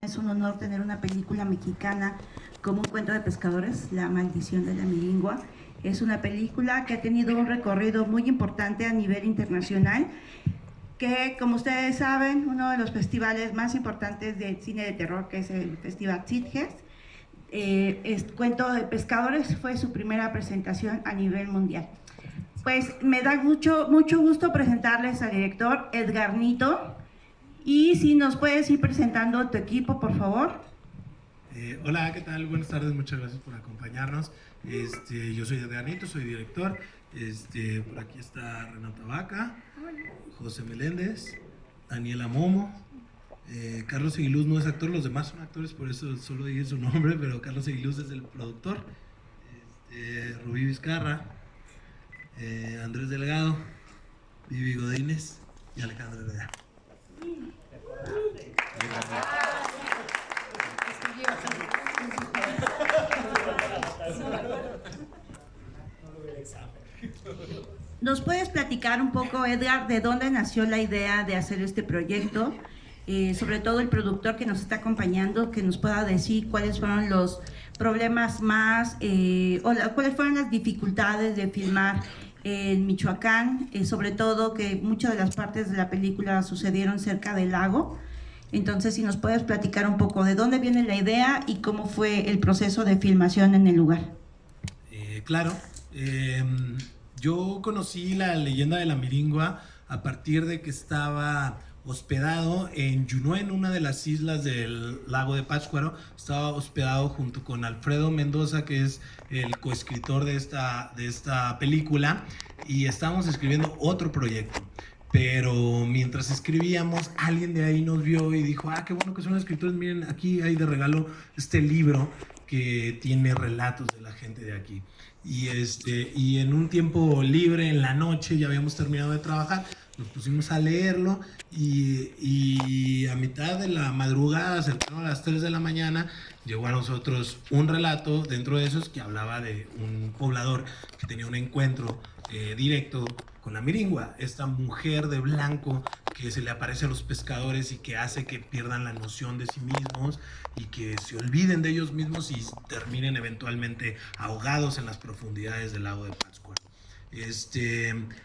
Es un honor tener una película mexicana como Un cuento de pescadores, La maldición de la milingua. Es una película que ha tenido un recorrido muy importante a nivel internacional, que como ustedes saben, uno de los festivales más importantes de cine de terror, que es el Festival Sitges, Cuento de Pescadores fue su primera presentación a nivel mundial. Pues me da mucho gusto presentarles al director Edgar Nito, y si nos puedes ir presentando tu equipo, por favor. Hola, ¿qué tal? Buenas tardes, muchas gracias por acompañarnos. Yo soy Edgar Nito, soy director. Por aquí está Renata Vaca, José Meléndez, Daniela Momo, Carlos Aguiluz no es actor, los demás son actores, por eso solo dije su nombre, pero Carlos Aguiluz es el productor. Rubí Vizcarra, Andrés Delgado, Vivi Godínez y Alejandro Herrera. ¿Nos puedes platicar un poco, Edgar, de dónde nació la idea de hacer este proyecto? Sobre todo el productor que nos está acompañando, que nos pueda decir cuáles fueron los problemas más, cuáles fueron las dificultades de filmar en Michoacán, sobre todo que muchas de las partes de la película sucedieron cerca del lago. Entonces, si nos puedes platicar un poco de dónde viene la idea y cómo fue el proceso de filmación en el lugar. Claro. Yo conocí la leyenda de la Milingua a partir de que estaba hospedado en Junué, en una de las islas del lago de Pátzcuaro. Estaba hospedado junto con Alfredo Mendoza, que es el coescritor de esta película, y estábamos escribiendo otro proyecto. Pero mientras escribíamos, alguien de ahí nos vio y dijo: ah, qué bueno que son escritores, miren, aquí hay de regalo este libro que tiene relatos de la gente de aquí. Y en un tiempo libre, en la noche, ya habíamos terminado de trabajar, nos pusimos a leerlo y a mitad de la madrugada, cercano a las 3 de la mañana, llegó a nosotros un relato dentro de esos que hablaba de un poblador que tenía un encuentro directo con la Milingua, esta mujer de blanco que se le aparece a los pescadores y que hace que pierdan la noción de sí mismos y que se olviden de ellos mismos y terminen eventualmente ahogados en las profundidades del lago de Pátzcuaro.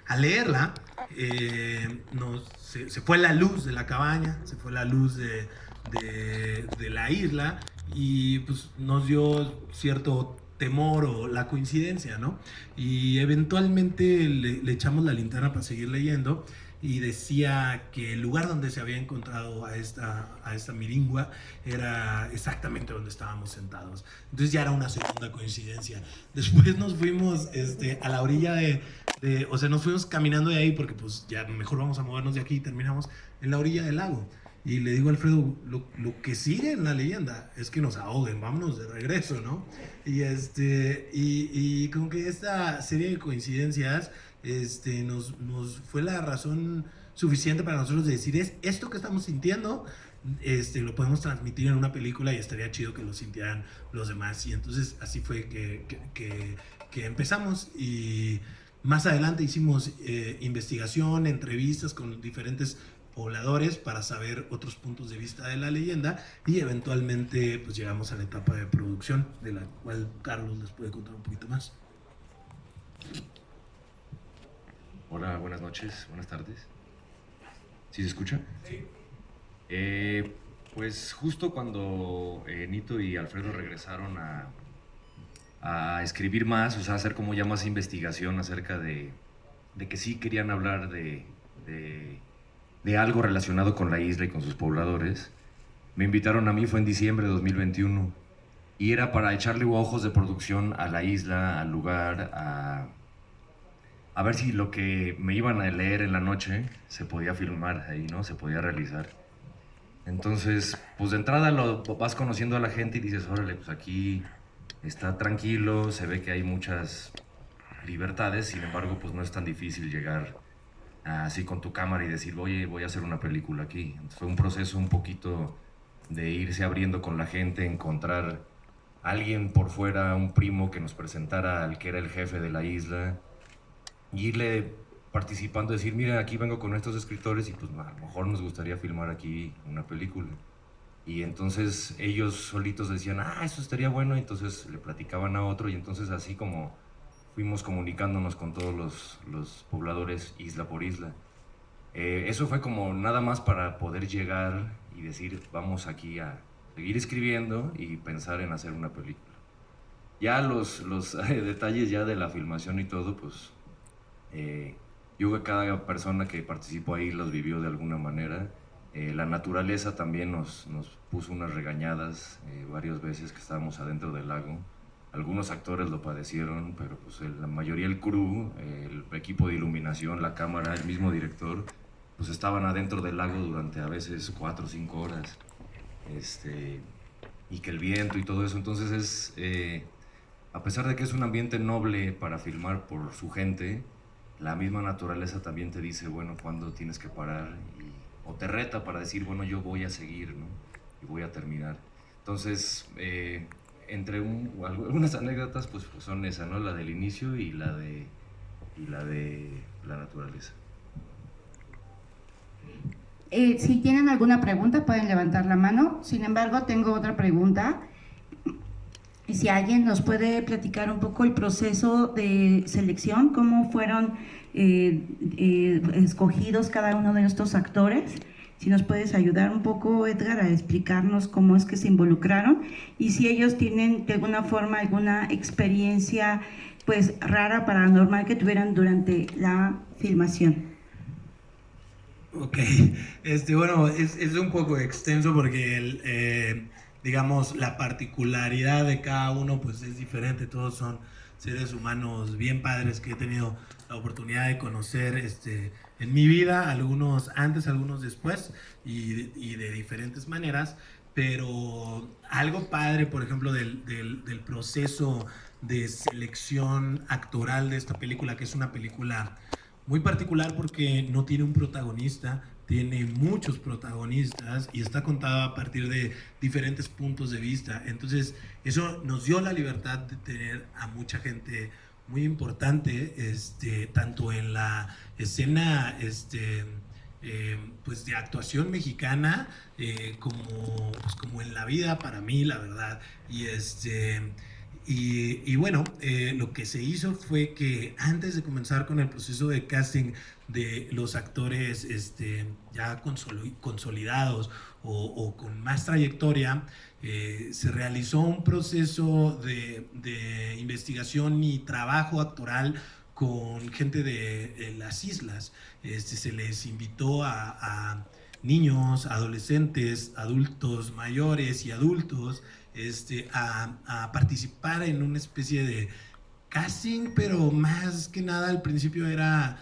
Al leerla, se fue la luz de la cabaña, se fue la luz de la isla, y pues nos dio cierto temor o la coincidencia, ¿no? Y eventualmente le echamos la linterna para seguir leyendo, y decía que el lugar donde se había encontrado a esta Milingua era exactamente donde estábamos sentados. Entonces ya era una segunda coincidencia. Después nos fuimos a la orilla o sea, nos fuimos caminando de ahí porque pues ya mejor vamos a movernos de aquí, y terminamos en la orilla del lago. Y le digo a Alfredo, lo que sigue en la leyenda es que nos ahoguen, vámonos de regreso, ¿no? Y como que esta serie de coincidencias nos fue la razón suficiente para nosotros de decir: es esto que estamos sintiendo, lo podemos transmitir en una película y estaría chido que lo sintieran los demás. Y entonces así fue que empezamos, y más adelante hicimos investigación, entrevistas con diferentes pobladores para saber otros puntos de vista de la leyenda, y eventualmente pues llegamos a la etapa de producción, de la cual Carlos les puede contar un poquito más. Hola, buenas noches, buenas tardes. ¿Sí se escucha? Sí. Pues justo cuando Nito y Alfredo regresaron a escribir más, o sea, a hacer como ya más investigación acerca de que sí querían hablar de algo relacionado con la isla y con sus pobladores, me invitaron a mí, fue en diciembre de 2021, y era para echarle ojos de producción a la isla, al lugar, a ver si lo que me iban a leer en la noche se podía filmar ahí, ¿no? Se podía realizar. Entonces, pues de entrada lo vas conociendo a la gente y dices: órale, pues aquí está tranquilo, se ve que hay muchas libertades, sin embargo, pues no es tan difícil llegar así con tu cámara y decir: oye, voy a hacer una película aquí. Entonces, fue un proceso un poquito de irse abriendo con la gente, encontrar a alguien por fuera, un primo que nos presentara al que era el jefe de la isla, y irle participando, decir: mira, aquí vengo con estos escritores y pues a lo mejor nos gustaría filmar aquí una película. Y entonces ellos solitos decían, ah, eso estaría bueno, y entonces le platicaban a otro, y entonces así como fuimos comunicándonos con todos los pobladores isla por isla. Eso fue como nada más para poder llegar y decir, vamos aquí a seguir escribiendo y pensar en hacer una película. Ya los detalles ya de la filmación y todo, pues yo creo que cada persona que participó ahí los vivió de alguna manera. La naturaleza también nos puso unas regañadas varias veces que estábamos adentro del lago. Algunos actores lo padecieron, pero pues la mayoría del crew, el equipo de iluminación, la cámara, el mismo director, pues estaban adentro del lago durante a veces 4 o 5 horas. Y que el viento y todo eso, entonces a pesar de que es un ambiente noble para filmar por su gente, la misma naturaleza también te dice, bueno, cuándo tienes que parar, o te reta para decir, bueno, yo voy a seguir, ¿no? Y voy a terminar. Entonces, entre algunas anécdotas, pues son esas, ¿no? La del inicio y la de la naturaleza. Si tienen alguna pregunta pueden levantar la mano. Sin embargo, tengo otra pregunta. Si alguien nos puede platicar un poco el proceso de selección, cómo fueron escogidos cada uno de estos actores. Si nos puedes ayudar un poco, Edgar, a explicarnos cómo es que se involucraron y si ellos tienen de alguna forma alguna experiencia pues rara, paranormal que tuvieran durante la filmación. Ok, bueno, es un poco extenso porque digamos, la particularidad de cada uno pues es diferente, todos son seres humanos bien padres que he tenido la oportunidad de conocer en mi vida, algunos antes, algunos después y de diferentes maneras, pero algo padre, por ejemplo, del proceso de selección actoral de esta película, que es una película muy particular porque no tiene un protagonista, tiene muchos protagonistas y está contada a partir de diferentes puntos de vista. Entonces, eso nos dio la libertad de tener a mucha gente muy importante, tanto en la escena pues de actuación mexicana como en la vida para mí, la verdad. Y bueno, lo que se hizo fue que antes de comenzar con el proceso de casting de los actores ya consolidados o con más trayectoria, se realizó un proceso de investigación y trabajo actoral con gente de las islas. Se les invitó a niños, adolescentes, adultos mayores y adultos a participar en una especie de casting, pero más que nada al principio eran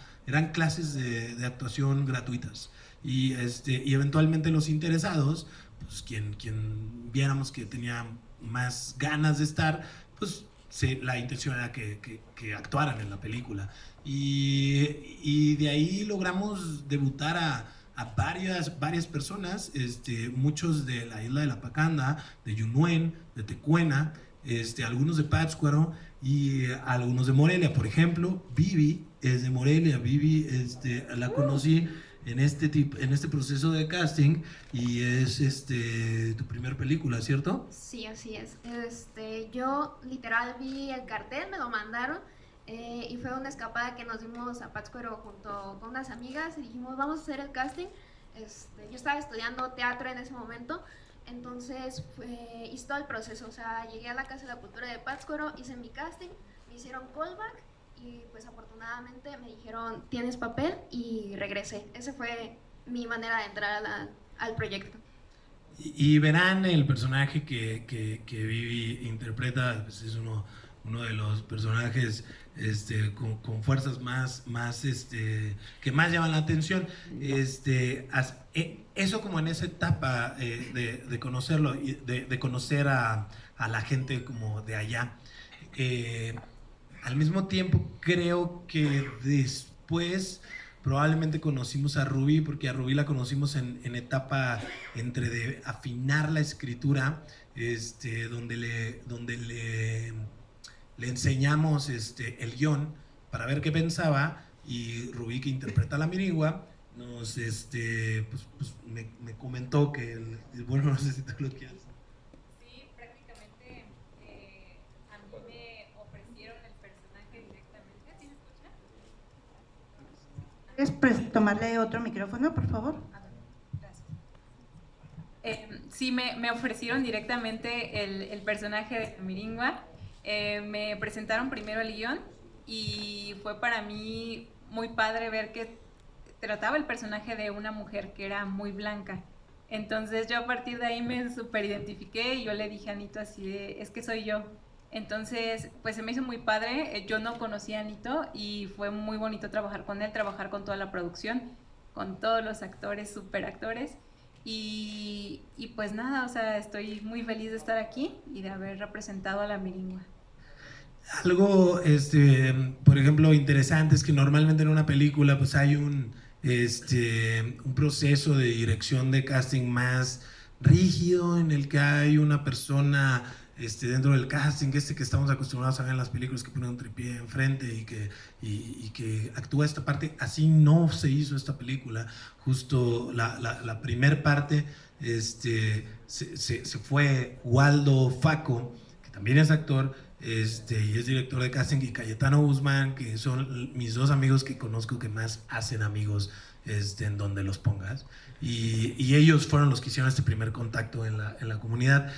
clases de actuación gratuitas y eventualmente los interesados, pues quien viéramos que tenía más ganas de estar, pues la intención era que actuaran en la película y de ahí logramos debutar a varias personas, muchos de la isla de La Pacanda, de Yunuen, de Tecuena, algunos de Pátzcuaro y algunos de Morelia. Por ejemplo, Vivi es de Morelia. Vivi la conocí en este proceso de casting y es tu primer película, ¿cierto? Sí, así es. Yo literal vi el cartel, me lo mandaron. Y fue una escapada que nos dimos a Pátzcuaro junto con unas amigas y dijimos, vamos a hacer el casting. Yo estaba estudiando teatro en ese momento, entonces hice todo el proceso, o sea, llegué a la Casa de la Cultura de Pátzcuaro, hice mi casting, me hicieron callback y pues afortunadamente me dijeron, tienes papel, y regresé. Esa fue mi manera de entrar al proyecto. Y verán el personaje que Vivi interpreta, pues es uno de los personajes con fuerzas más que más llaman la atención. Eso como en esa etapa de conocerlo, de conocer a la gente como de allá. Al mismo tiempo creo que después probablemente conocimos a Rubí, porque a Rubí la conocimos en etapa entre de afinar la escritura, donde le enseñamos el guión para ver qué pensaba, y Rubí, que interpreta a la Miringua, me comentó que, bueno, no sé si tú lo quieres. Sí, prácticamente a mí me ofrecieron el personaje directamente. ¿Sí me escucha? ¿Puedes tomarle otro micrófono, por favor? Gracias. Sí, me ofrecieron directamente el personaje de Miringua. Me presentaron primero el guión y fue para mí muy padre ver que trataba el personaje de una mujer que era muy blanca. Entonces yo a partir de ahí me super identifiqué y yo le dije a Nito así de, es que soy yo. Entonces, pues se me hizo muy padre, yo no conocía a Nito y fue muy bonito trabajar con él, trabajar con toda la producción, con todos los actores, super actores. Y pues nada, o sea, estoy muy feliz de estar aquí y de haber representado a la Miringua. Algo, por ejemplo, interesante es que normalmente en una película pues hay un proceso de dirección de casting más rígido en el que hay una persona dentro del casting, que estamos acostumbrados a ver en las películas, que pone un tripié enfrente y que actúa esta parte. Así no se hizo esta película. Justo la primer parte se fue Waldo Faco, que también es actor, y es director de casting, y Cayetano Guzmán, que son mis dos amigos que conozco que más hacen amigos en donde los pongas, y ellos fueron los que hicieron este primer contacto en la comunidad.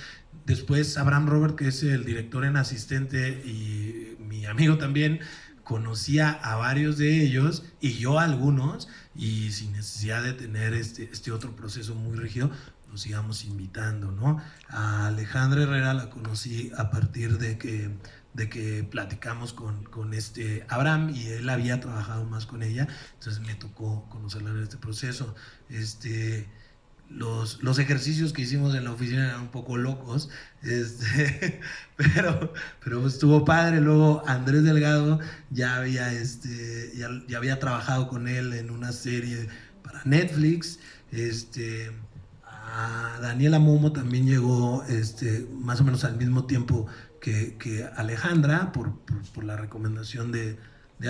Después Abraham Robert, que es el director en asistente y mi amigo también, conocía a varios de ellos y yo a algunos, y sin necesidad de tener este otro proceso muy rígido, nos íbamos invitando, ¿no? A Alejandra Herrera la conocí a partir de que platicamos con Abraham, y él había trabajado más con ella, entonces me tocó conocerla en este proceso. Los ejercicios que hicimos en la oficina eran un poco locos, pero estuvo padre. Luego Andrés Delgado ya había trabajado con él en una serie para Netflix. A Daniela Momo también llegó más o menos al mismo tiempo que Alejandra, por la recomendación de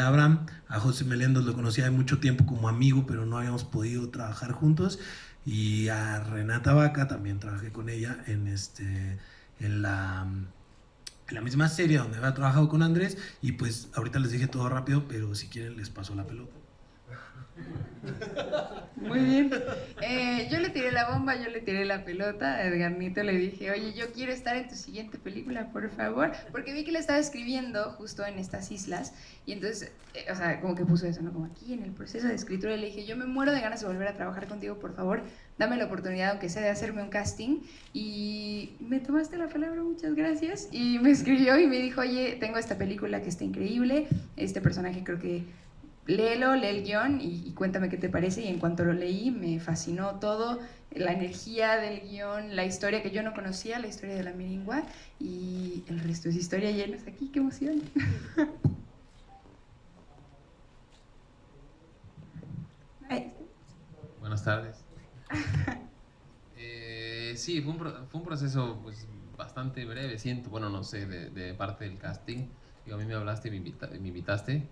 Abraham. A José Meléndez lo conocía de mucho tiempo como amigo, pero no habíamos podido trabajar juntos. Y a Renata Vaca también trabajé con ella en la misma serie donde había trabajado con Andrés. Y pues ahorita les dije todo rápido, pero si quieren les paso la pelota. Muy bien. Yo le tiré la bomba, yo le tiré la pelota. A Edgarnito le dije, oye, yo quiero estar en tu siguiente película, por favor. Porque vi que le estaba escribiendo justo en estas islas. Y entonces, o sea, como que puso eso, ¿no? Como aquí en el proceso de escritura. Y le dije, yo me muero de ganas de volver a trabajar contigo, por favor. Dame la oportunidad, aunque sea de hacerme un casting. Y me tomaste la palabra, muchas gracias. Y me escribió y me dijo, oye, tengo esta película que está increíble. Este personaje creo que léelo, lee el guión y cuéntame qué te parece. Y en cuanto lo leí, me fascinó todo, la energía del guión, la historia que yo no conocía, la historia de la Miringua, y el resto es historia. Y él está aquí, qué emoción. Buenas tardes. Sí, fue un proceso pues, bastante breve, siento, bueno, no sé, de parte del casting. Digo, a mí me hablaste y me invitaste.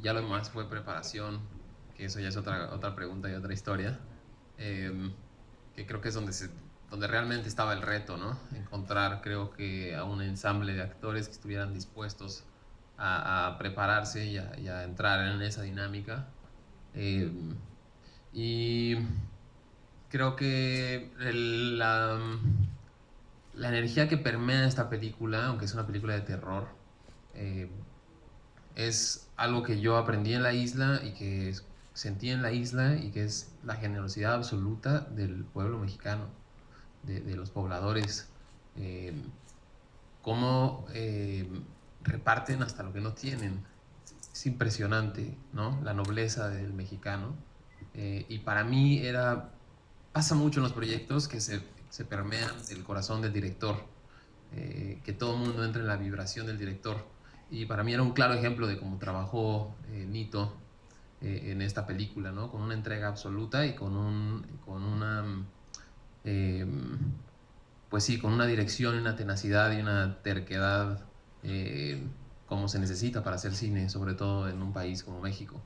Ya lo demás fue preparación, que eso ya es otra pregunta y otra historia, que creo que es donde realmente estaba el reto, ¿no? Encontrar, creo que, a un ensamble de actores que estuvieran dispuestos a prepararse y a entrar en esa dinámica. Y creo que la energía que permea esta película, aunque es una película de terror, es algo que yo aprendí en la isla y que sentí en la isla, y que es la generosidad absoluta del pueblo mexicano, de los pobladores, cómo reparten hasta lo que no tienen. Es impresionante, ¿no? La nobleza del mexicano. Y para mí pasa mucho en los proyectos que se permean del corazón del director, que todo el mundo entre en la vibración del director. Y para mí era un claro ejemplo de cómo trabajó Nito en esta película, ¿no? Con una entrega absoluta y con una pues sí, con una dirección, una tenacidad y una terquedad como se necesita para hacer cine, sobre todo en un país como México.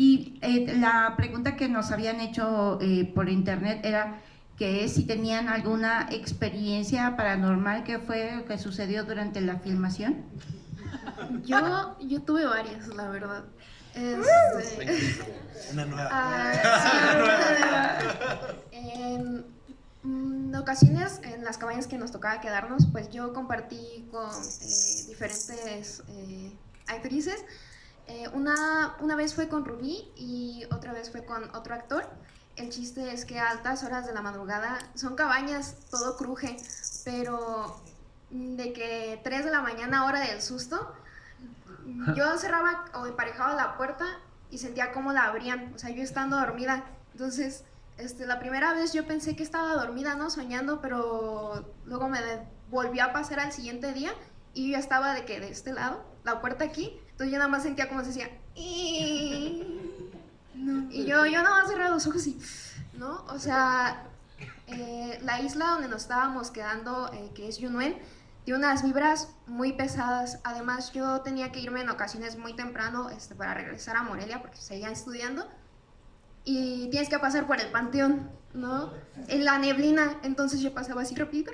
Y la pregunta que nos habían hecho por internet era que si tenían alguna experiencia paranormal que sucedió durante la filmación. Yo tuve varias, la verdad. Una nueva. En ocasiones, en las cabañas que nos tocaba quedarnos, pues yo compartí con diferentes actrices. Una vez fue con Rubí y otra vez fue con otro actor. El chiste es que a altas horas de la madrugada son cabañas, todo cruje, pero de que 3 de la mañana, hora del susto, yo cerraba o emparejaba la puerta y sentía cómo la abrían, o sea, yo estando dormida. Entonces, la primera vez yo pensé que estaba dormida, ¿no? Soñando, pero luego me volvió a pasar al siguiente día y yo ya estaba de que de este lado, la puerta aquí, entonces yo nada más sentía como se decía y yo nada más cerraba los ojos y, ¿no? O sea, la isla donde nos estábamos quedando, que es Yunuen, tiene unas vibras muy pesadas. Además, yo tenía que irme en ocasiones muy temprano para regresar a Morelia porque seguía estudiando. Y tienes que pasar por el panteón, ¿no? En la neblina. Entonces yo pasaba así rápido,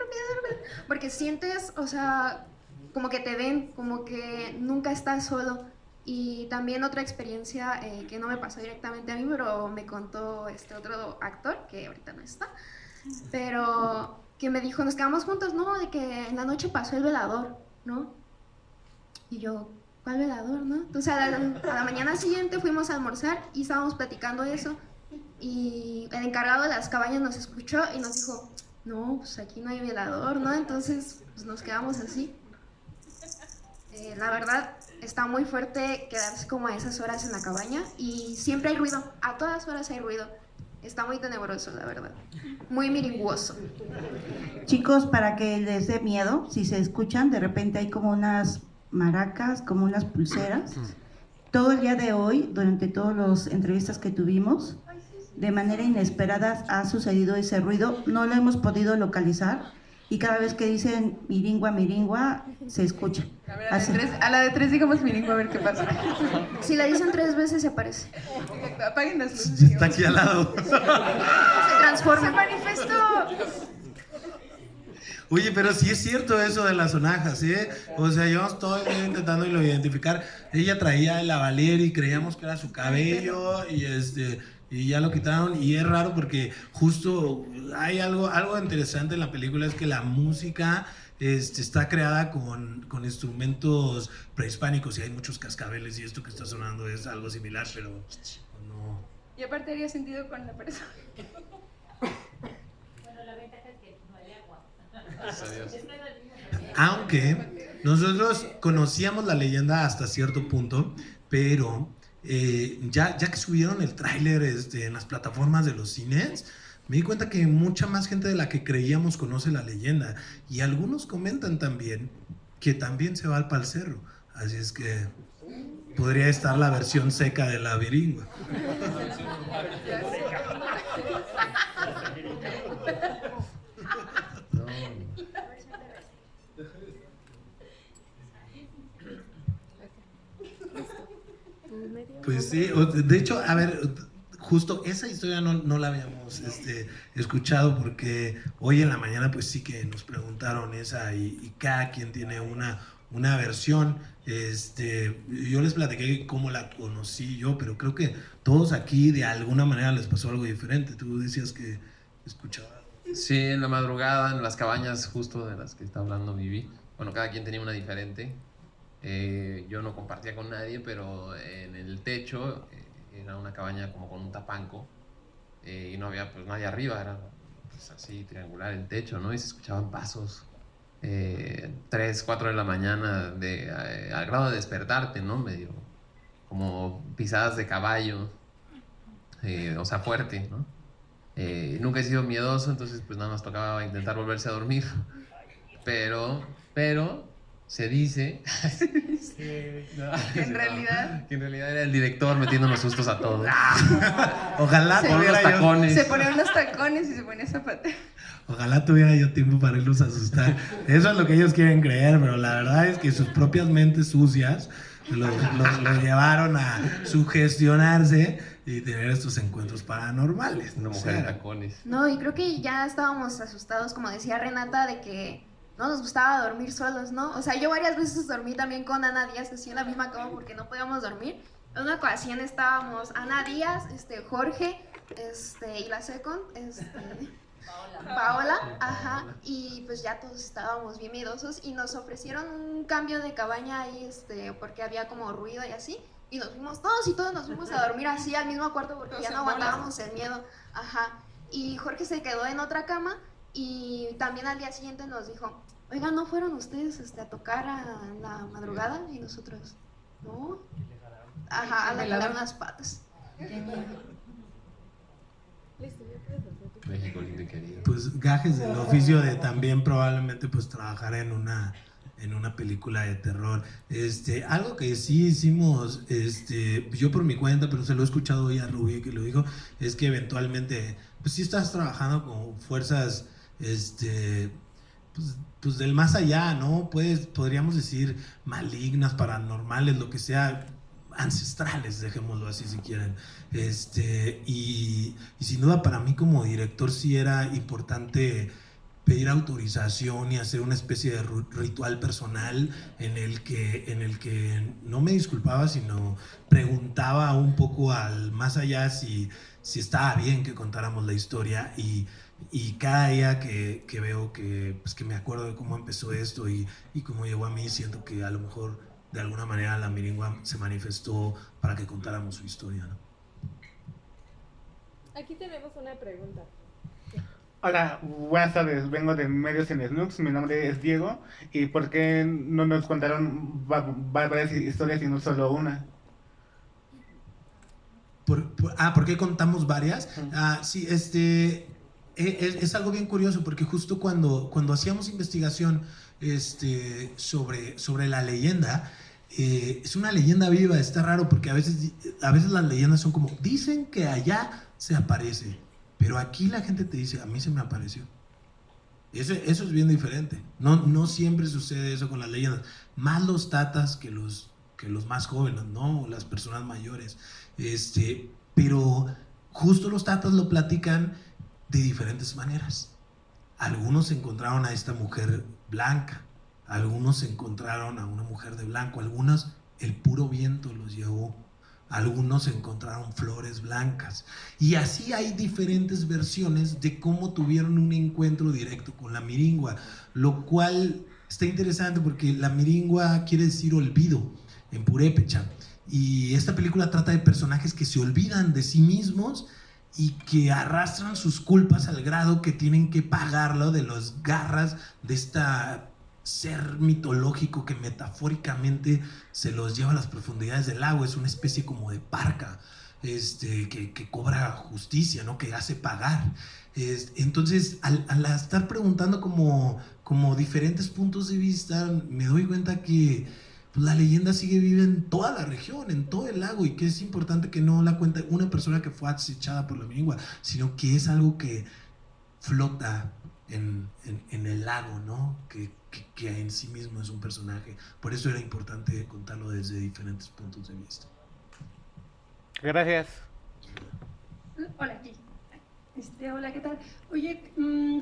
porque sientes, o sea, como que te ven, como que nunca estás solo. Y también otra experiencia que no me pasó directamente a mí, pero me contó otro actor, que ahorita no está, pero que me dijo, nos quedamos juntos, ¿no? De que en la noche pasó el velador, ¿no? Y yo, ¿cuál velador, no? Entonces a la mañana siguiente fuimos a almorzar y estábamos platicando eso. Y el encargado de las cabañas nos escuchó y nos dijo, no, pues aquí no hay velador, ¿no? Entonces pues nos quedamos así. La verdad, está muy fuerte quedarse como a esas horas en la cabaña y siempre hay ruido, a todas horas hay ruido. Está muy tenebroso, la verdad. Muy miringuoso. Chicos, para que les dé miedo, si se escuchan, de repente hay como unas maracas, como unas pulseras. Todo el día de hoy, durante todas las entrevistas que tuvimos, de manera inesperada ha sucedido ese ruido. No lo hemos podido localizar y cada vez que dicen miringua, miringua, se escucha. A la de tres digamos miringua a ver qué pasa. Si la dicen 3 veces se aparece. Exacto, apaguen las luces. Está aquí al lado. Se transforma. ¡Se manifestó! Oye, pero sí es cierto eso de las sonajas, ¿eh? O sea, yo estoy intentando identificar. Ella traía el lavalier y creíamos que era su cabello y ya lo quitaron. Y es raro porque justo hay algo interesante en la película, es que la música está creada con instrumentos prehispánicos y hay muchos cascabeles y esto que está sonando es algo similar, pero no. Y aparte haría sentido con la persona. Aunque nosotros conocíamos la leyenda hasta cierto punto, pero ya que subieron el tráiler en las plataformas de los cines, me di cuenta que mucha más gente de la que creíamos conoce la leyenda. Y algunos comentan también que también se va al Pal Cerro. Así es que podría estar la versión seca de la Viringua. Pues sí, de hecho, a ver, justo esa historia no la habíamos escuchado porque hoy en la mañana pues sí que nos preguntaron esa y cada quien tiene una versión. Yo les platiqué cómo la conocí yo, pero creo que todos aquí de alguna manera les pasó algo diferente. Tú decías que escuchabas. Sí, en la madrugada, en las cabañas justo de las que está hablando Vivi. Bueno, cada quien tenía una diferente. Yo no compartía con nadie, pero en el techo era una cabaña como con un tapanco y no había pues nadie arriba, era pues, así triangular el techo, ¿no? Y se escuchaban pasos 3, 4 de la mañana al grado de despertarte, ¿no? Medio como pisadas de caballo, o sea, fuerte, ¿no? Nunca he sido miedoso, entonces pues nada más tocaba intentar volverse a dormir, pero se dice que en realidad era el director metiéndonos sustos a todos. Ojalá tuviera yo tacones. se ponía unos tacones y se ponía zapatos. Ojalá tuviera yo tiempo para irlos a asustar. Eso es lo que ellos quieren creer, pero la verdad es que sus propias mentes sucias lo llevaron a sugestionarse y tener estos encuentros paranormales. Una O mujer sea, en tacones. No, y creo que ya estábamos asustados, como decía Renata, de que no nos gustaba dormir solos, ¿no? O sea, yo varias veces dormí también con Ana Díaz, así en la misma cama porque no podíamos dormir. En una ocasión estábamos Ana Díaz, Jorge, y la second, Paola, ajá, y pues ya todos estábamos bien miedosos y nos ofrecieron un cambio de cabaña ahí, porque había como ruido y así, y nos fuimos todos y todos nos fuimos a dormir así al mismo cuarto porque ya no aguantábamos el miedo, ajá, y Jorge se quedó en otra cama y también al día siguiente nos dijo, oigan, ¿no fueron ustedes a tocar a la madrugada? Y nosotros, ¿no? Ajá, a jalar unas patas. México lindo y querido. pues gajes del oficio de también probablemente pues trabajar en una película de terror. Algo que sí hicimos, yo por mi cuenta, pero se lo he escuchado hoy a Rubí que lo dijo, es que eventualmente, pues sí estás trabajando con fuerzas, pues del más allá, ¿no? Podríamos decir malignas, paranormales, lo que sea, ancestrales, dejémoslo así si quieren. Y sin duda para mí como director sí era importante pedir autorización y hacer una especie de ritual personal en el que no me disculpaba, sino preguntaba un poco al más allá si estaba bien que contáramos la historia y cada día que veo pues que me acuerdo de cómo empezó esto y cómo llegó a mí, siento que a lo mejor de alguna manera la Miringua se manifestó para que contáramos su historia, ¿no? Aquí tenemos una pregunta. Hola, buenas tardes, vengo de Medios en Snooks, mi nombre es Diego, ¿y por qué no nos contaron varias historias y no solo una? ¿Por qué contamos varias? Sí, es algo bien curioso porque justo cuando hacíamos investigación sobre la leyenda, es una leyenda viva, está raro porque a veces las leyendas son como, dicen que allá se aparece, pero aquí la gente te dice, a mí se me apareció. Eso es bien diferente. No siempre sucede eso con las leyendas, más los tatas que los más jóvenes, ¿no? Las personas mayores. Pero justo los tatas lo platican de diferentes maneras. Algunos encontraron a esta mujer blanca, algunos encontraron a una mujer de blanco, algunos el puro viento los llevó, algunos encontraron flores blancas, y así hay diferentes versiones de cómo tuvieron un encuentro directo con la Miringua, lo cual está interesante porque la Miringua quiere decir olvido en purépecha, y esta película trata de personajes que se olvidan de sí mismos y que arrastran sus culpas al grado que tienen que pagarlo de las garras de esta ser mitológico que metafóricamente se los lleva a las profundidades del lago. Es una especie como de parca que cobra justicia, ¿no? Que hace pagar. Entonces, al estar preguntando como diferentes puntos de vista, me doy cuenta que pues, la leyenda sigue viva en toda la región, en todo el lago, y que es importante que no la cuente una persona que fue acechada por la Miringua, sino que es algo que flota en el lago, ¿no? Que en sí mismo es un personaje. Por eso era importante contarlo desde diferentes puntos de vista. Gracias. Hola, aquí. Hola, ¿qué tal? Oye,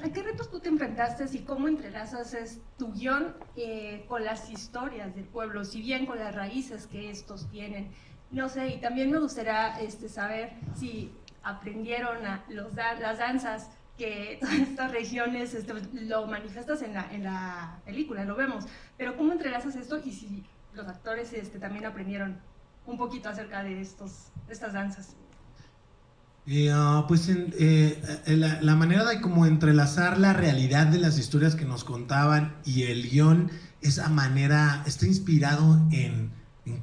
¿a qué retos tú te enfrentaste y cómo entrelazas tu guión con las historias del pueblo, si bien con las raíces que estos tienen? No sé, y también me gustaría saber si aprendieron las danzas que todas estas regiones lo manifestas en la película, lo vemos, pero ¿cómo entrelazas esto y si los actores también aprendieron un poquito acerca de estas danzas? Pues la manera de como entrelazar la realidad de las historias que nos contaban y el guión, esa manera está inspirado en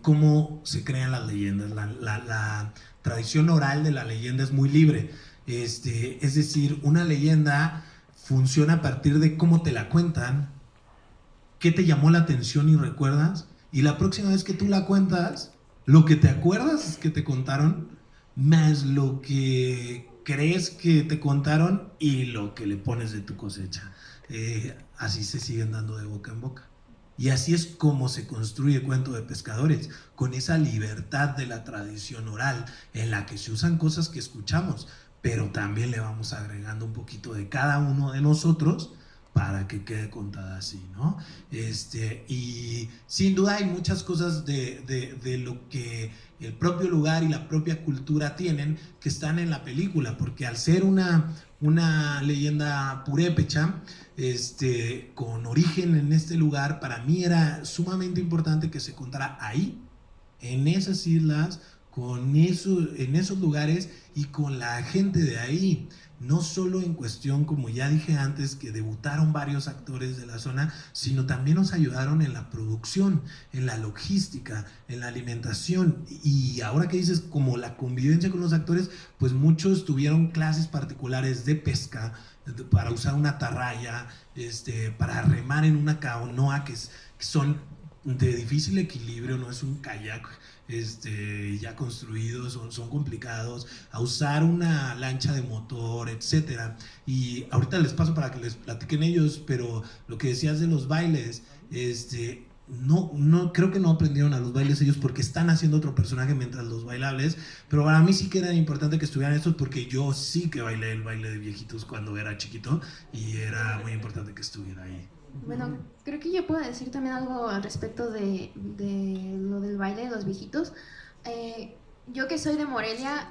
cómo se crean las leyendas. La tradición oral de la leyenda es muy libre. Es decir, una leyenda funciona a partir de cómo te la cuentan, qué te llamó la atención y recuerdas, y la próxima vez que tú la cuentas, lo que te acuerdas es que te contaron, más lo que crees que te contaron y lo que le pones de tu cosecha. Así se siguen dando de boca en boca. Y así es como se construye Cuento de Pescadores, con esa libertad de la tradición oral, en la que se usan cosas que escuchamos, pero también le vamos agregando un poquito de cada uno de nosotros para que quede contada así, ¿no? Y sin duda hay muchas cosas de lo que el propio lugar y la propia cultura tienen que están en la película, porque al ser una leyenda purépecha, con origen en este lugar, para mí era sumamente importante que se contara ahí, en esas islas, en esos lugares y con la gente de ahí. No solo en cuestión, como ya dije antes, que debutaron varios actores de la zona, sino también nos ayudaron en la producción, en la logística, en la alimentación. Y ahora que dices como la convivencia con los actores, pues muchos tuvieron clases particulares de pesca, para usar una atarraya, para remar en una canoa, que son de difícil equilibrio, no es un kayak ya construidos, son complicados, a usar una lancha de motor, etcétera. Y ahorita les paso para que les platiquen ellos, pero lo que decías de los bailes, no creo que no aprendieron a los bailes ellos porque están haciendo otro personaje mientras los bailables, pero para mí sí que era importante que estuvieran estos, porque yo sí que bailé el baile de viejitos cuando era chiquito y era muy importante que estuviera ahí. Bueno, creo que yo puedo decir también algo al respecto de lo del baile de los viejitos. Yo que soy de Morelia,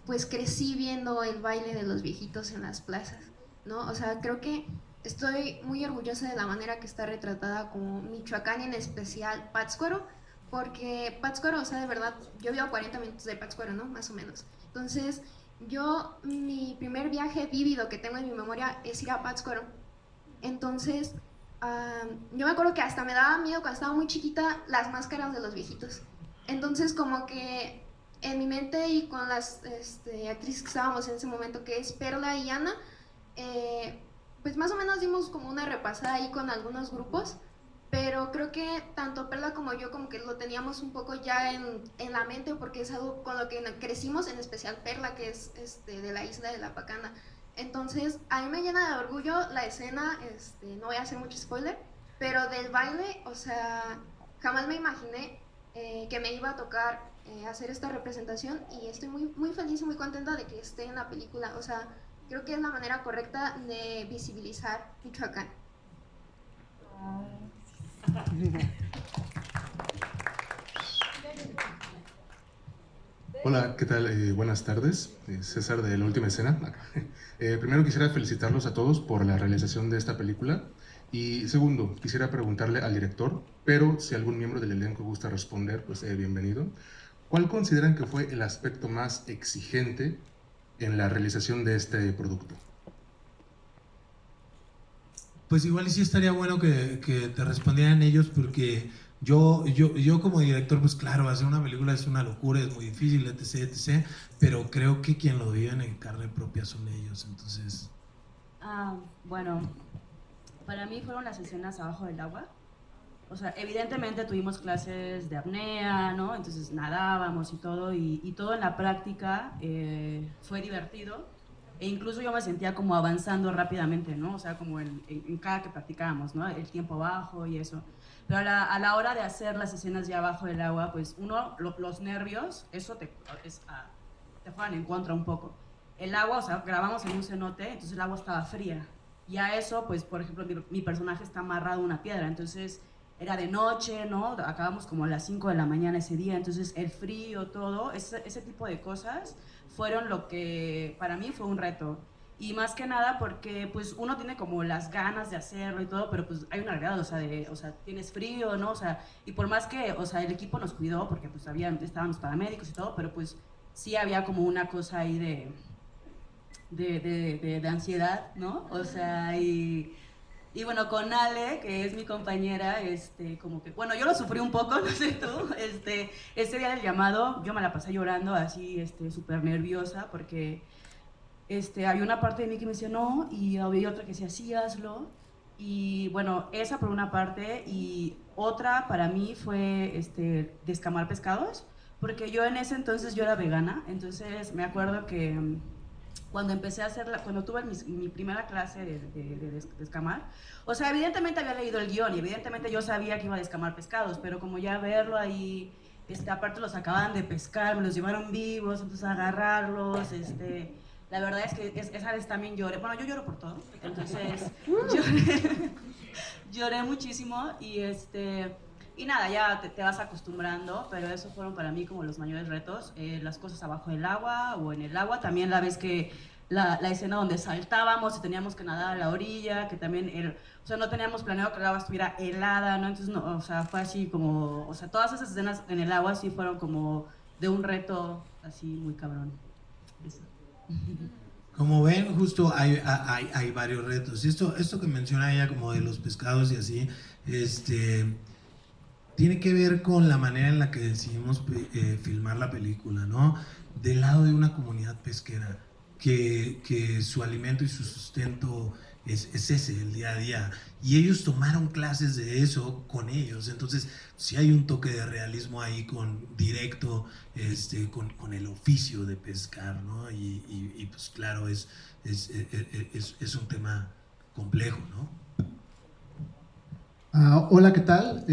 pues crecí viendo el baile de los viejitos en las plazas, ¿no? O sea, creo que estoy muy orgullosa de la manera que está retratada como Michoacán, y en especial Pátzcuaro, porque Pátzcuaro, o sea, de verdad, yo vivo a 40 minutos de Pátzcuaro, ¿no? Más o menos. Entonces, mi primer viaje vívido que tengo en mi memoria es ir a Pátzcuaro. Entonces, yo me acuerdo que hasta me daba miedo cuando estaba muy chiquita las máscaras de los viejitos. Entonces, como que en mi mente y con las actrices que estábamos en ese momento, que es Perla y Ana, pues más o menos dimos como una repasada ahí con algunos grupos, pero creo que tanto Perla como yo como que lo teníamos un poco ya en la mente, porque es algo con lo que crecimos, en especial Perla, que es de la isla de La Pacana. Entonces, a mí me llena de orgullo la escena, no voy a hacer mucho spoiler, pero del baile, o sea, jamás me imaginé que me iba a tocar hacer esta representación, y estoy muy, muy feliz y muy contenta de que esté en la película. O sea, creo que es la manera correcta de visibilizar Michoacán. Hola, ¿qué tal? Buenas tardes, César de La Última Escena. Primero quisiera felicitarlos a todos por la realización de esta película, y segundo, quisiera preguntarle al director, pero si algún miembro del elenco gusta responder, pues bienvenido. ¿Cuál consideran que fue el aspecto más exigente en la realización de este producto? Pues igual sí estaría bueno que te respondieran ellos, porque yo como director, pues claro, hacer una película es una locura, es muy difícil, etc, pero creo que quien lo vive en carne propia son ellos, entonces... Bueno, para mí fueron las escenas abajo del agua. O sea, evidentemente tuvimos clases de apnea, ¿no? Entonces nadábamos y todo en la práctica fue divertido. E incluso yo me sentía como avanzando rápidamente, ¿no? O sea, como en cada que practicábamos, ¿no? El tiempo bajo y eso. Pero a la hora de hacer las escenas ya abajo del agua, pues los nervios, eso te juegan en contra un poco. El agua, o sea, grabamos en un cenote, entonces el agua estaba fría. Y a eso, pues, por ejemplo, mi personaje está amarrado a una piedra, entonces era de noche, ¿no? Acabamos como a las 5 de la mañana ese día, entonces el frío, todo, ese tipo de cosas fueron lo que para mí fue un reto. Y más que nada porque pues uno tiene como las ganas de hacerlo y todo, pero pues hay una realidad, o sea, tienes frío, ¿no? O sea, y por más que, o sea, el equipo nos cuidó porque pues estaban los paramédicos y todo, pero pues sí había como una cosa ahí de ansiedad, ¿no? O sea, y bueno, con Ale, que es mi compañera, como que, bueno, yo lo sufrí un poco, no sé tú, ese día del llamado yo me la pasé llorando así, súper nerviosa, porque había una parte de mí que me decía no, y había otra que decía sí, hazlo, y bueno, esa por una parte, y otra para mí fue descamar pescados, porque yo en ese entonces yo era vegana, entonces me acuerdo que cuando empecé a hacer, cuando tuve mi primera clase de descamar, o sea, evidentemente había leído el guión y evidentemente yo sabía que iba a descamar pescados, pero como ya verlo ahí, aparte los acababan de pescar, me los llevaron vivos, entonces agarrarlos, la verdad es que esa vez también lloré, bueno, yo lloro por todo, entonces lloré muchísimo y nada, ya te vas acostumbrando, pero esos fueron para mí como los mayores retos, las cosas abajo del agua o en el agua, también la vez que la escena donde saltábamos y teníamos que nadar a la orilla, que también, o sea, no teníamos planeado que el agua estuviera helada, ¿no? Entonces, no, o sea, fue así como, o sea, todas esas escenas en el agua sí fueron como de un reto así muy cabrón. Eso. Como ven, justo hay varios retos. Esto que menciona ella como de los pescados y así, tiene que ver con la manera en la que decidimos filmar la película, ¿no? Del lado de una comunidad pesquera, que su alimento y su sustento es ese, el día a día. Y ellos tomaron clases de eso con ellos. Entonces, sí hay un toque de realismo ahí directo con el oficio de pescar, ¿no? Y pues claro, es un tema complejo, ¿no? Hola, ¿qué tal?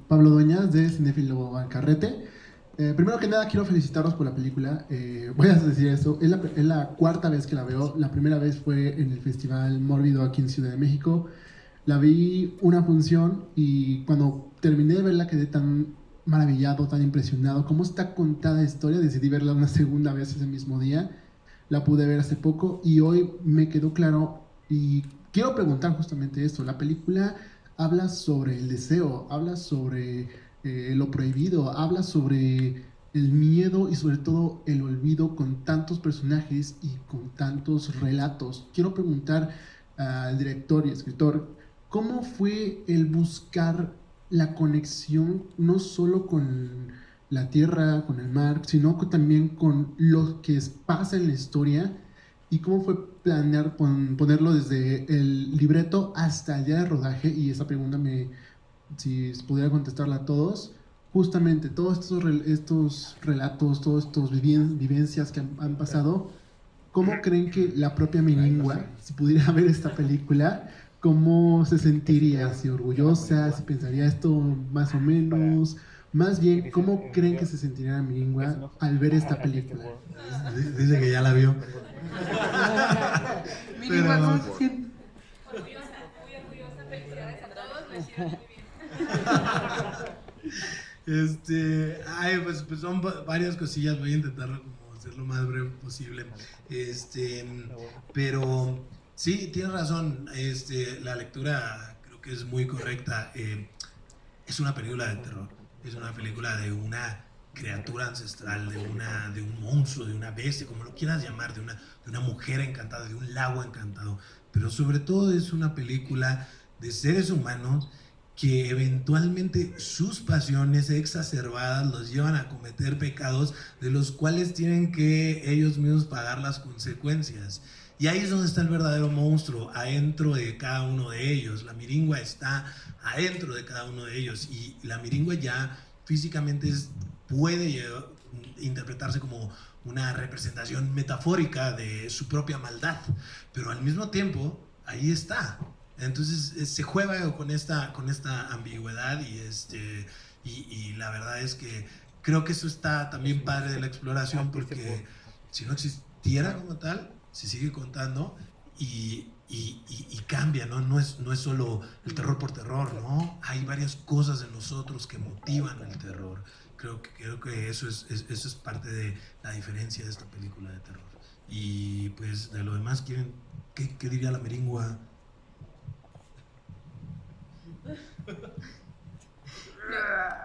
Pablo Dueñas de Cinéfilo Bancarrete. Primero que nada quiero felicitaros por la película. Voy a decir eso, es la cuarta vez que la veo. La primera vez fue en el Festival Mórbido aquí en Ciudad de México. La vi una función y cuando terminé de verla quedé tan maravillado, tan impresionado. Cómo está contada la historia, decidí verla una segunda vez ese mismo día. La pude ver hace poco y hoy me quedó claro y quiero preguntar justamente esto. La película habla sobre el deseo, habla sobre lo prohibido, habla sobre el miedo y sobre todo el olvido con tantos personajes y con tantos relatos. Quiero preguntar al director y escritor, ¿cómo fue el buscar la conexión no solo con la tierra, con el mar, sino también con lo que pasa en la historia? ¿Y cómo fue planear ponerlo desde el libreto hasta el día de rodaje? Y esa pregunta si pudiera contestarla a todos. Justamente todos estos relatos, todas estas vivencias que han pasado, ¿cómo creen que la propia Miningua, si pudiera ver esta película, cómo se sentiría? ¿Si orgullosa? ¿Si pensaría esto más o menos? Más bien, ¿cómo creen que se sentiría la Miningua al ver esta película? Dice que ya la vio. Miningua, ¿cómo se siente? Orgullosa, muy orgullosa. Felicidades a todos, lo hicieron muy bien. Pues son varias cosillas, voy a intentar como hacer lo más breve posible. Pero sí, tienes razón, la lectura creo que es muy correcta. Es una película de terror, es una película de una criatura ancestral, de un monstruo, de una bestia, como lo quieras llamar, de una mujer encantada, de un lago encantado, pero sobre todo es una película de seres humanos que eventualmente sus pasiones exacerbadas los llevan a cometer pecados de los cuales tienen que ellos mismos pagar las consecuencias. Y ahí es donde está el verdadero monstruo, adentro de cada uno de ellos. La Miningua está adentro de cada uno de ellos y la Miningua ya físicamente puede interpretarse como una representación metafórica de su propia maldad, pero al mismo tiempo ahí está. Entonces se juega con esta ambigüedad y la verdad es que creo que eso está también padre de la exploración, porque si no existiera como tal, se sigue contando y cambia, ¿no? No es solo el terror por terror, ¿no? Hay varias cosas en nosotros que motivan el terror. Creo que eso es parte de la diferencia de esta película de terror. Y pues de lo demás, ¿qué diría la Miningua?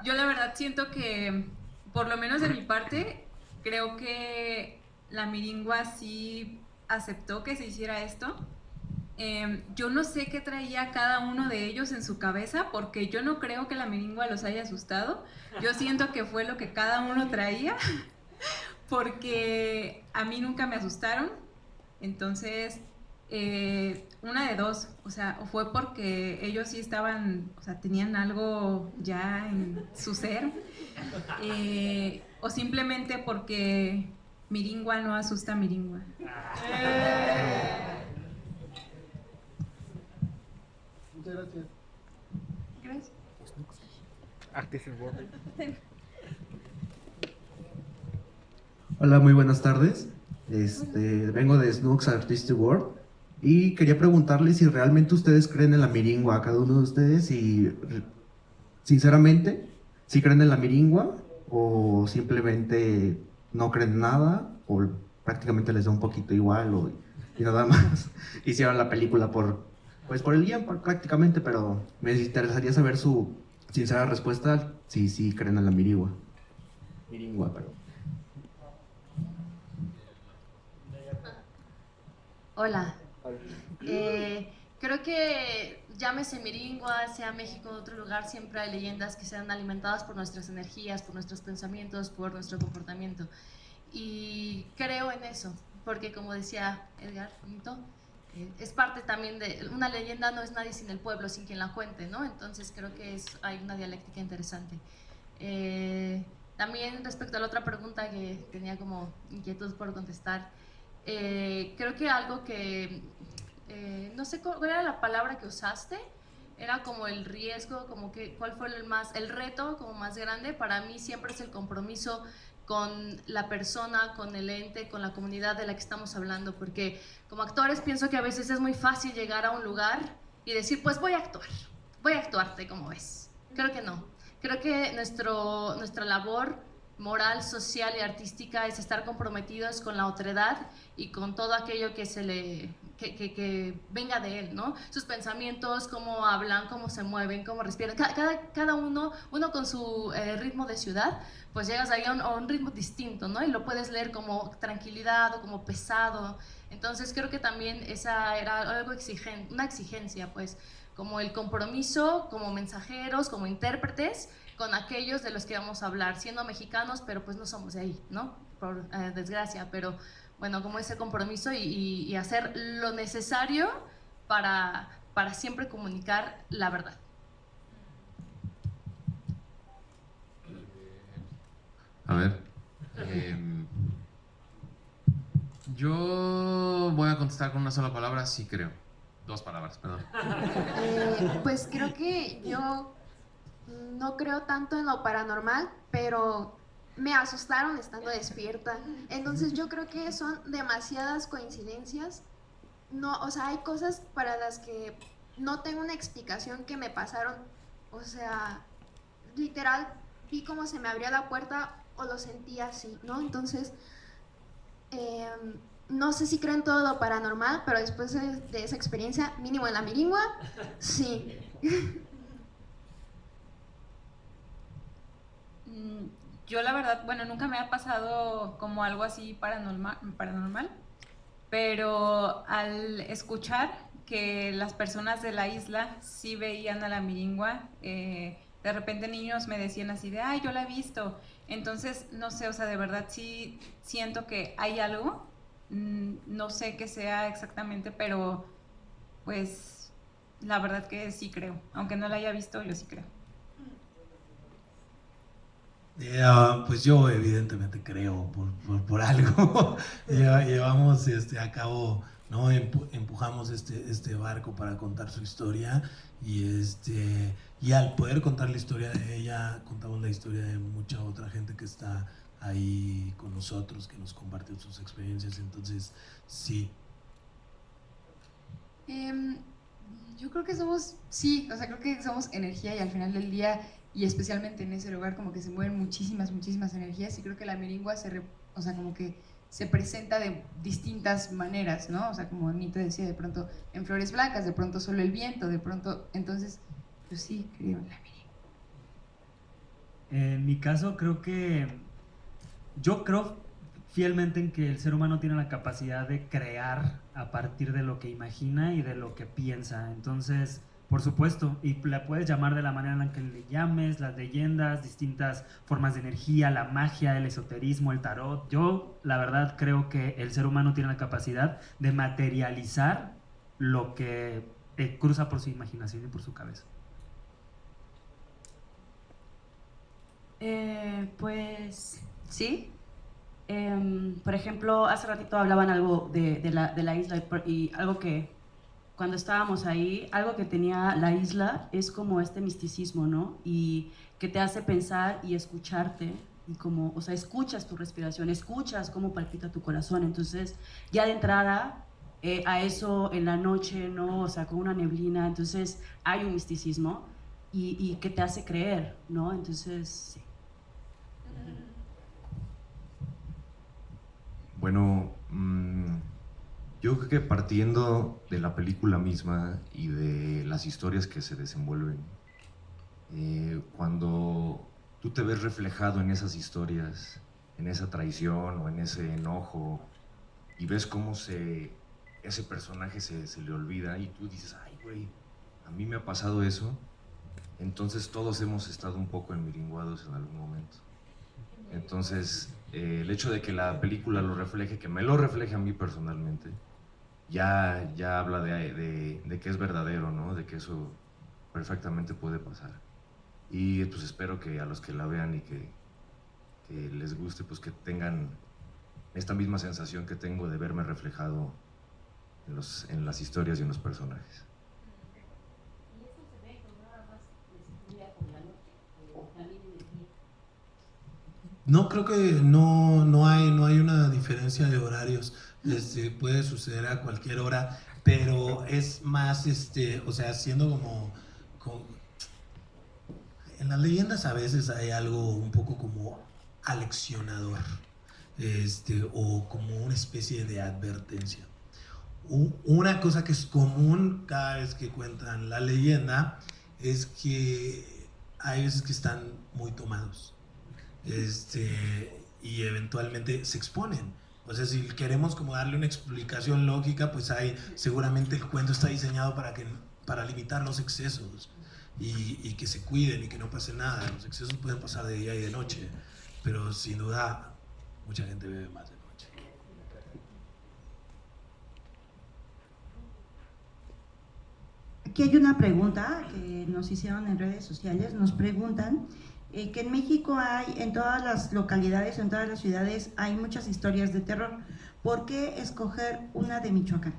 Yo la verdad siento que, por lo menos de mi parte, creo que la Miningua sí aceptó que se hiciera esto. Yo no sé qué traía cada uno de ellos en su cabeza, porque yo no creo que la Miningua los haya asustado. Yo siento que fue lo que cada uno traía, porque a mí nunca me asustaron. Entonces, una de dos, o sea, o fue porque ellos sí estaban, o sea, tenían algo ya en su ser, o simplemente porque Miringua no asusta Miringua. Muchas gracias. Gracias. Artistic World. Hola, muy buenas tardes. Vengo de Snooks Artistic World y quería preguntarles si realmente ustedes creen en la miringua, cada uno de ustedes, y sinceramente, si creen en la miringua o simplemente no creen nada o prácticamente les da un poquito igual y nada más. Hicieron la película por el guión prácticamente, pero me interesaría saber su sincera respuesta si sí creen en la miringua. Miringua, perdón. Hola. Creo que llámese Miringua, sea México o otro lugar, siempre hay leyendas que sean alimentadas por nuestras energías, por nuestros pensamientos, por nuestro comportamiento. Y creo en eso, porque como decía Edgar, bonito, es parte también de una leyenda, no es nadie sin el pueblo, sin quien la cuente, ¿no? Entonces creo que hay una dialéctica interesante. También respecto a la otra pregunta que tenía como inquietud por contestar, creo que algo que, no sé cuál era la palabra que usaste, era como el riesgo, como que cuál fue el reto como más grande. Para mí siempre es el compromiso con la persona, con el ente, con la comunidad de la que estamos hablando, porque como actores pienso que a veces es muy fácil llegar a un lugar y decir, pues voy a actuarte como ves. Creo que no. Creo que nuestra labor moral, social y artística es estar comprometidos con la otredad y con todo aquello que que venga de él, ¿no? Sus pensamientos, cómo hablan, cómo se mueven, cómo respiran. Cada uno con su ritmo de ciudad, pues llegas ahí a un ritmo distinto, ¿no? Y lo puedes leer como tranquilidad o como pesado. Entonces creo que también esa era algo exigente, una exigencia, pues, como el compromiso, como mensajeros, como intérpretes, con aquellos de los que vamos a hablar, siendo mexicanos, pero pues no somos de ahí, ¿no? Por desgracia, pero bueno, como ese compromiso y hacer lo necesario para siempre comunicar la verdad. A ver, yo voy a contestar con una sola palabra, sí creo. 2 palabras, perdón. Pues creo que yo no creo tanto en lo paranormal, pero me asustaron estando despierta. Entonces yo creo que son demasiadas coincidencias. No, o sea, hay cosas para las que no tengo una explicación que me pasaron. O sea, literal vi cómo se me abría la puerta o lo sentí así, ¿no? Entonces, no sé si creo en todo lo paranormal, pero después de esa experiencia, mínimo en la miringua, sí. Yo la verdad, bueno, nunca me ha pasado como algo así paranormal, pero al escuchar que las personas de la isla sí veían a la miringua, de repente niños me decían así de, ay, yo la he visto. Entonces, no sé, o sea, de verdad sí siento que hay algo, no sé qué sea exactamente, pero pues la verdad que sí creo, aunque no la haya visto, yo sí creo. Pues yo evidentemente creo por algo. Llevamos a cabo, ¿no? Empujamos este barco para contar su historia y al poder contar la historia de ella, contamos la historia de mucha otra gente que está ahí con nosotros, que nos comparten sus experiencias. Entonces, sí. Yo creo que creo que somos energía y al final del día, y especialmente en ese lugar, como que se mueven muchísimas energías, y creo que la miringua como que se presenta de distintas maneras, ¿no? O sea, como Anita decía, de pronto en flores blancas, de pronto solo el viento, de pronto, entonces, yo sí creo en la miringua. En mi caso, yo creo fielmente en que el ser humano tiene la capacidad de crear a partir de lo que imagina y de lo que piensa. Entonces, por supuesto, y la puedes llamar de la manera en la que le llames, las leyendas, distintas formas de energía, la magia, el esoterismo, el tarot. Yo, la verdad, creo que el ser humano tiene la capacidad de materializar lo que cruza por su imaginación y por su cabeza. Pues sí, Por ejemplo, hace ratito hablaban algo de la isla y algo que cuando estábamos ahí, algo que tenía la isla es como este misticismo, ¿no? Y que te hace pensar y escucharte, y como, o sea, escuchas tu respiración, escuchas cómo palpita tu corazón. Entonces, ya de entrada, a eso en la noche, ¿no? O sea, con una neblina, entonces hay un misticismo y que te hace creer, ¿no? Entonces, sí. Bueno, yo creo que partiendo de la película misma y de las historias que se desenvuelven, cuando tú te ves reflejado en esas historias, en esa traición o en ese enojo, y ves cómo ese personaje se le olvida y tú dices, ay güey, a mí me ha pasado eso, entonces todos hemos estado un poco enmiringuados en algún momento. Entonces, el hecho de que la película lo refleje, que me lo refleje a mí personalmente, ya habla de que es verdadero, ¿no? De que eso perfectamente puede pasar. Y pues espero que a los que la vean y que les guste, pues que tengan esta misma sensación que tengo de verme reflejado en las historias y en los personajes. No, creo que no hay una diferencia de horarios. Puede suceder a cualquier hora, pero es más, o sea, siendo como en las leyendas a veces hay algo un poco como aleccionador, o como una especie de advertencia. Una cosa que es común cada vez que cuentan la leyenda es que hay veces que están muy tomados. Y eventualmente se exponen. O sea, si queremos como darle una explicación lógica, pues seguramente el cuento está diseñado para limitar los excesos y que se cuiden y que no pase nada. Los excesos pueden pasar de día y de noche, pero sin duda mucha gente bebe más de noche. Aquí hay una pregunta que nos hicieron en redes sociales. Nos preguntan que en México en todas las localidades, en todas las ciudades, hay muchas historias de terror. ¿Por qué escoger una de Michoacán?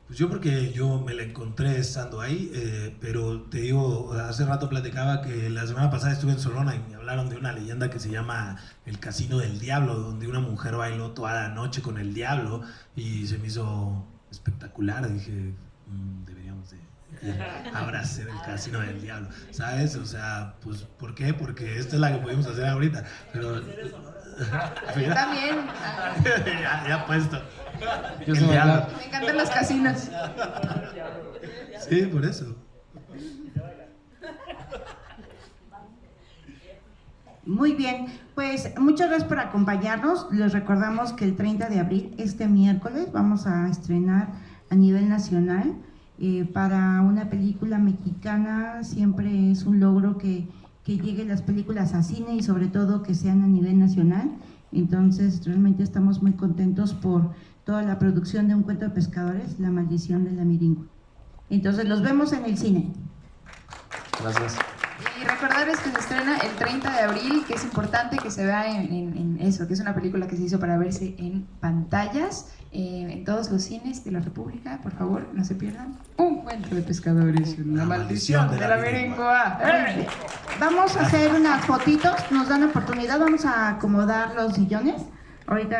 Pues yo porque yo me la encontré estando ahí, pero te digo, hace rato platicaba que la semana pasada estuve en Solona y me hablaron de una leyenda que se llama el Casino del Diablo, donde una mujer bailó toda la noche con el diablo y se me hizo espectacular. Dije, deberíamos de ahora hacer el Casino del Diablo, ¿sabes? O sea, pues, ¿por qué? Porque esta es la que pudimos hacer ahorita, pero... También. ya puesto. Me encantan los casinos. Sí, por eso. Muy bien, pues muchas gracias por acompañarnos. Les recordamos que el 30 de abril, este miércoles, vamos a estrenar a nivel nacional. Para una película mexicana siempre es un logro que lleguen las películas a cine y sobre todo que sean a nivel nacional. Entonces realmente estamos muy contentos por toda la producción de Un cuento de pescadores, La maldición de la Miringua. Entonces los vemos en el cine. Gracias. Y recordarles que se estrena el 30 de abril, que es importante que se vea en eso, que es una película que se hizo para verse en pantallas, en todos los cines de la República. Por favor, no se pierdan Un cuento de pescadores, La maldición de la Miringua. Vamos a hacer unas fotitos, nos dan oportunidad, vamos a acomodar los sillones. Ahorita